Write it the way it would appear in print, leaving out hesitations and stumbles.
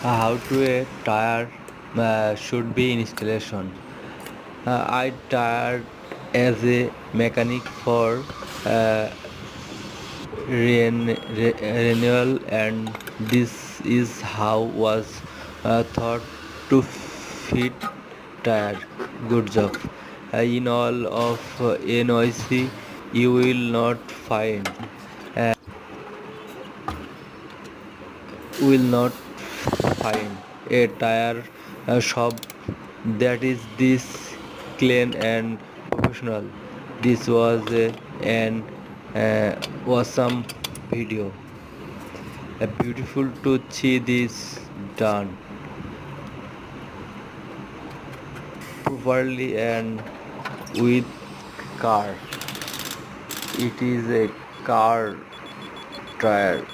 How to a tire should be installation. I tired as a mechanic for uh, renewal, and this is how was thought to fit tire. Good job. In all of NOC, you will not find a tire shop that is this clean and professional. This was an awesome video. Beautiful to see this done properly and with car. It is a car tire.